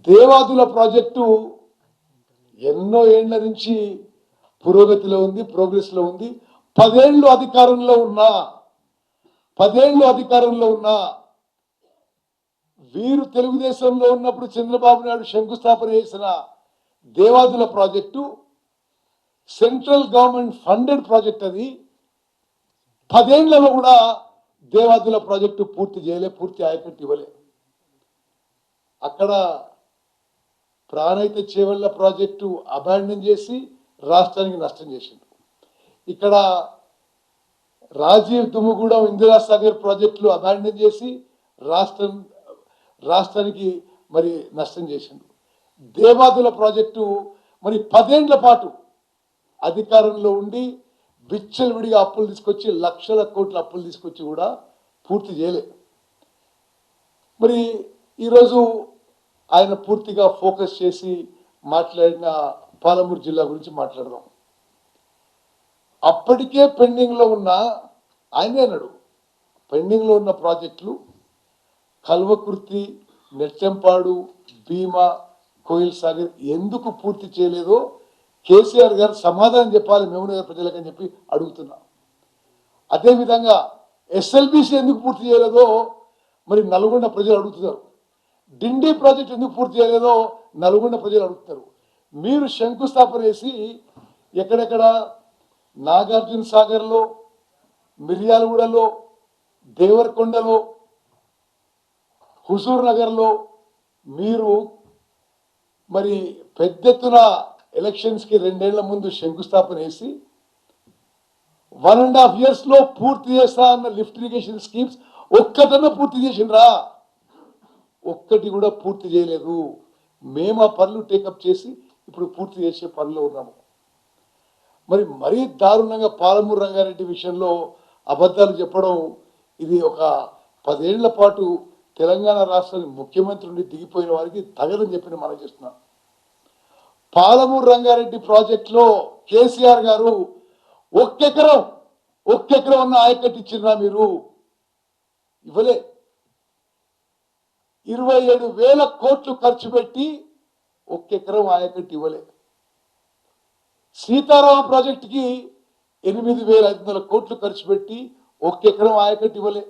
Devadula project ఎన్నో ఏళ్ల నుంచి పురోగతిలో ఉంది, ప్రోగ్రెస్లో ఉంది. 10 ఏళ్ళు అధికారంలో ఉన్నా వీరు తెలుగుదేశంలో ఉన్నప్పుడు చంద్రబాబు నాయుడు శంకుస్థాపన చేసిన Devadula project central government funded project. అది 10 ఏళ్లలో కూడా దేవాదుల ప్రాజెక్టు పూర్తి చేయలే, పూర్తి ఆయకట్టు ఇవ్వలే. అక్కడ ప్రాణహిత చేవెళ్ల ప్రాజెక్టు అబాండన్ చేసి రాష్ట్రానికి నష్టం చేసింది. ఇక్కడ రాజీవ్ దుమ్ముగూడెం ఇందిరాసాగర్ ప్రాజెక్టులు అబాండన్ చేసి రాష్ట్రానికి మరి నష్టం చేసింది. దేవాదుల ప్రాజెక్టు మరి 10 ఏళ్ల పాటు అధికారంలో ఉండి విచ్చలవిడిగా అప్పులు తీసుకొచ్చి లక్షల కోట్ల అప్పులు తీసుకొచ్చి కూడా పూర్తి చేయలే. మరి ఈరోజు ఆయన పూర్తిగా ఫోకస్ చేసి మాట్లాడిన పాలమూరు జిల్లా గురించి మాట్లాడదాం. అప్పటికే పెండింగ్లో ఉన్న ఆయనే అన్నాడు, పెండింగ్లో ఉన్న ప్రాజెక్టులు కల్వకుర్తి, నెట్టెంపాడు, భీమా, కోయిల్ సాగర్ ఎందుకు పూర్తి చేయలేదో కేసీఆర్ గారు సమాధానం చెప్పాలి మహబూబ్నగర్ ప్రజలకు అని చెప్పి అడుగుతున్నా. అదేవిధంగా ఎస్ఎల్బిసి ఎందుకు పూర్తి చేయలేదో మరి నల్గొండ ప్రజలు అడుగుతున్నారు. డిండి ప్రాజెక్ట్ ఎందుకు పూర్తి చేయలేదో నల్గొండ ప్రజలు అడుగుతారు. మీరు శంకుస్థాపన చేసి ఎక్కడెక్కడ నాగార్జున సాగర్లో, మిర్యాలగూడలో, దేవరకొండలో, హుజూర్ నగర్లో మీరు మరి పెద్ద ఎత్తున ఎలక్షన్స్కి 2 ఏళ్ల ముందు శంకుస్థాపన చేసి 1.5 years లో పూర్తి చేస్తా అన్న లిఫ్ట్ ఇరిగేషన్ స్కీమ్స్ ఒక్కటన్నా పూర్తి చేసిండ్రా? ఒక్కటి కూడా పూర్తి చేయలేదు. మేము ఆ పనులు టేకప్ చేసి ఇప్పుడు పూర్తి చేసే పనిలో ఉన్నాము. మరి మరీ దారుణంగా పాలమూరు రంగారెడ్డి విషయంలో అబద్ధాలు చెప్పడం, ఇది ఒక 10 ఏళ్ల పాటు తెలంగాణ రాష్ట్రానికి ముఖ్యమంత్రి నుండి దిగిపోయిన వారికి తగదని చెప్పి మనం చేస్తున్నాం. పాలమూరు రంగారెడ్డి ప్రాజెక్టులో కేసీఆర్ గారు ఒక్కెకరం ఉన్న ఆయకట్టు ఇచ్చినా మీరు ఇవ్వలే. 27,000 కోట్లు ఖర్చు పెట్టి ఒక్కెకరం ఆయకట్టు ఇవ్వలే. సీతారామ ప్రాజెక్టుకి 8,500 కోట్లు ఖర్చు పెట్టి ఒక్కెకరం ఆయకట్టు ఇవ్వలే.